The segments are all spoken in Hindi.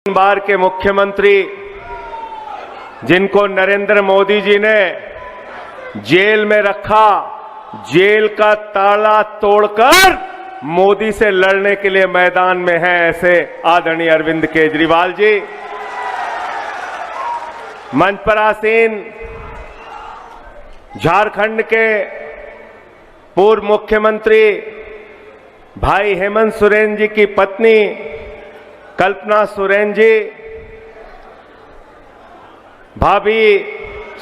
बार के मुख्यमंत्री जिनको नरेंद्र मोदी जी ने जेल में रखा, जेल का ताला तोड़कर मोदी से लड़ने के लिए मैदान में हैं, ऐसे आदरणीय अरविंद केजरीवाल जी। मंच पर आसीन झारखंड के पूर्व मुख्यमंत्री भाई हेमंत सोरेन जी की पत्नी कल्पना सोरेन जी, भाभी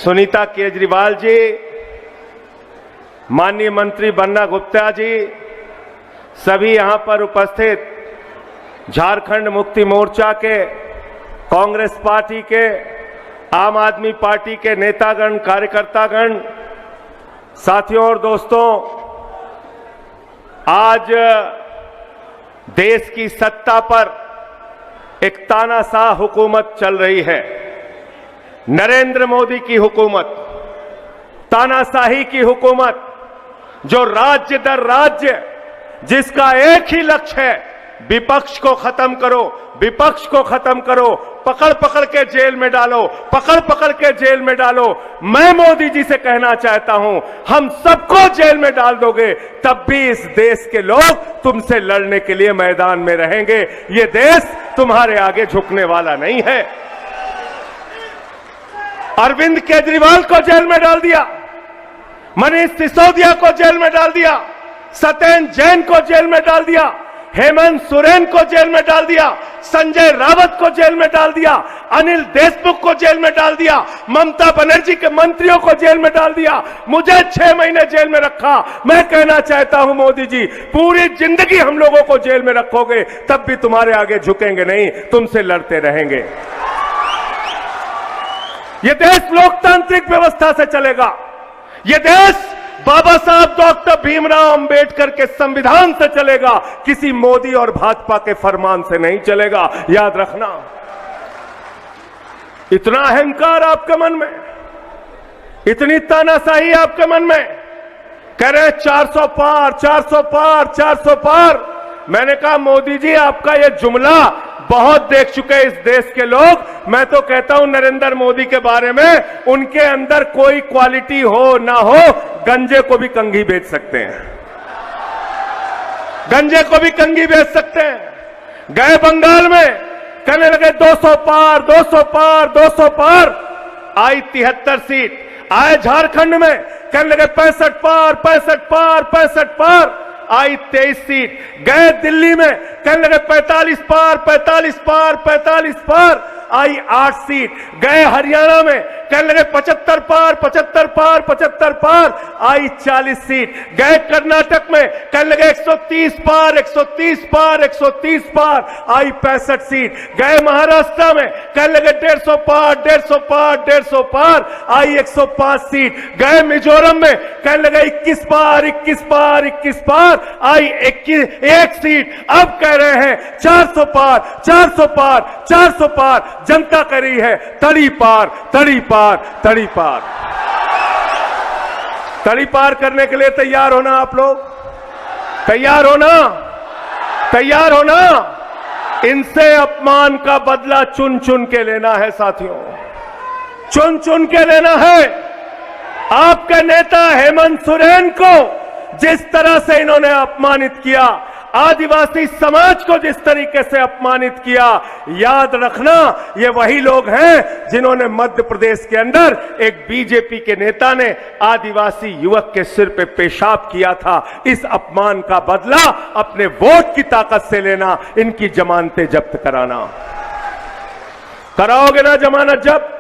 सुनीता केजरीवाल जी, माननीय मंत्री बन्ना गुप्ता जी, सभी यहां पर उपस्थित झारखंड मुक्ति मोर्चा के, कांग्रेस पार्टी के, आम आदमी पार्टी के नेतागण, कार्यकर्तागण, साथियों और दोस्तों, आज देश की सत्ता पर एक तानाशाह हुकूमत चल रही है। नरेंद्र मोदी की हुकूमत, तानाशाही की हुकूमत, जो राज्य दर राज्य जिसका एक ही लक्ष्य है, विपक्ष को खत्म करो, विपक्ष को खत्म करो, पकड़ पकड़ के जेल में डालो, पकड़ पकड़ के जेल में डालो। मैं मोदी जी से कहना चाहता हूं, हम सबको जेल में डाल दोगे तब भी इस देश के लोग तुमसे लड़ने के लिए मैदान में रहेंगे। ये देश तुम्हारे आगे झुकने वाला नहीं है। अरविंद केजरीवाल को जेल में डाल दिया, मनीष सिसोदिया को जेल में डाल दिया, सत्येंद्र जैन को जेल में डाल दिया, हेमंत सोरेन को जेल में डाल दिया, संजय रावत को जेल में डाल दिया, अनिल देशमुख को जेल में डाल दिया, ममता बनर्जी के मंत्रियों को जेल में डाल दिया, मुझे 6 महीने जेल में रखा। मैं कहना चाहता हूं मोदी जी, पूरी जिंदगी हम लोगों को जेल में रखोगे तब भी तुम्हारे आगे झुकेंगे नहीं, तुमसे लड़ते रहेंगे। यह देश लोकतांत्रिक व्यवस्था से चलेगा। यह देश बाबा साहब डॉक्टर भीमराव अंबेडकर के संविधान से चलेगा, किसी मोदी और भाजपा के फरमान से नहीं चलेगा, याद रखना। इतना अहंकार आपके मन में, इतनी तानाशाही आपके मन में, कह रहे हैं 400 पार, 400 पार, 400 पार। मैंने कहा मोदी जी, आपका यह जुमला बहुत देख चुके इस देश के लोग। मैं तो कहता हूं नरेंद्र मोदी के बारे में, उनके अंदर कोई क्वालिटी हो ना हो, गंजे को भी कंघी बेच सकते हैं, गंजे को भी कंघी बेच सकते हैं। गए बंगाल में, कहने लगे 200 पार, 200 पार, 200 पार, आई 73 सीट। आए झारखंड में, कहने लगे 65 पार, 65 पार, 65 पार, आई 23 सीट। गए दिल्ली में, कहने लगे 45 पार, 45 पार, 45 पार, आई 8 सीट। गए हरियाणा में, कहने लगे 75 पार, 75 पार, 75 पार, आई 40 सीट। गए कर्नाटक में, कहने लगे 130 पार, 130 पार, 130 पार, आई 65 सीट। गए महाराष्ट्र में, कहने लगे 150 पार, 150 पार, 150 पार, आई 105 सीट। गए मिजोरम में, कहने लगे 21 पार, 21 पार, 21 पार, आई 1 सीट। अब कह रहे हैं 400 पार, 400 पार, 400 पार। जनता कह रही है तड़ी पार, तड़ी पार, तड़ी पार। तड़ी पार करने के लिए तैयार होना, आप लोग तैयार होना, तैयार होना। इनसे अपमान का बदला चुन चुन के लेना है साथियों, चुन चुन के लेना है। आपके नेता हेमंत सोरेन को जिस तरह से इन्होंने अपमानित किया, आदिवासी समाज को जिस तरीके से अपमानित किया, याद रखना ये वही लोग हैं जिन्होंने मध्य प्रदेश के अंदर एक बीजेपी के नेता ने आदिवासी युवक के सिर पे पेशाब किया था। इस अपमान का बदला अपने वोट की ताकत से लेना, इनकी जमानतें जब्त कराना। कराओगे ना जमानत जब्त?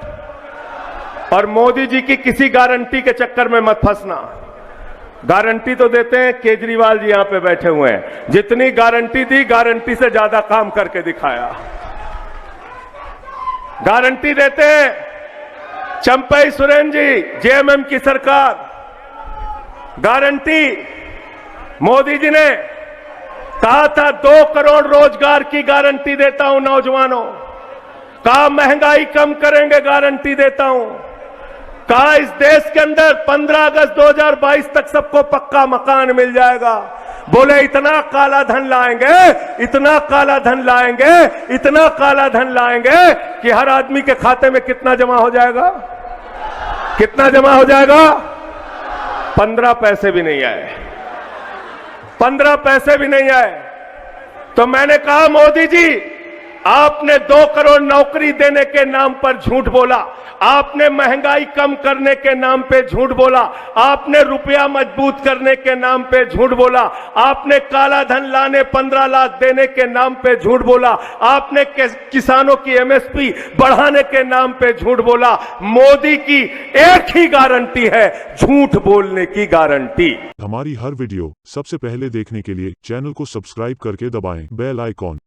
और मोदी जी की किसी गारंटी के चक्कर में मत फंसना। गारंटी तो देते हैं, केजरीवाल जी यहां पे बैठे हुए हैं, जितनी गारंटी दी, गारंटी से ज्यादा काम करके दिखाया। गारंटी देते हैं चंपई सोरेन जी, जेएमएम की सरकार, गारंटी मोदी जी ने कहा था 2 करोड़ रोजगार की गारंटी देता हूं नौजवानों, कहा महंगाई कम करेंगे, गारंटी देता हूं, कहा इस देश के अंदर 15 अगस्त 2022 तक सबको पक्का मकान मिल जाएगा, बोले इतना काला धन लाएंगे, इतना काला धन लाएंगे, इतना काला धन लाएंगे कि हर आदमी के खाते में कितना जमा हो जाएगा, कितना जमा हो जाएगा? 15 पैसे भी नहीं आए, 15 पैसे भी नहीं आए। तो मैंने कहा मोदी जी, आपने 2 करोड़ नौकरी देने के नाम पर झूठ बोला, आपने महंगाई कम करने के नाम पे झूठ बोला, आपने रुपया मजबूत करने के नाम पे झूठ बोला, आपने काला धन लाने 15 लाख देने के नाम पे झूठ बोला, आपने किसानों की एमएसपी बढ़ाने के नाम पे झूठ बोला। मोदी की एक ही गारंटी है, झूठ बोलने की गारंटी। हमारी हर वीडियो सबसे पहले देखने के लिए चैनल को सब्सक्राइब करके दबाएं बेल आइकॉन।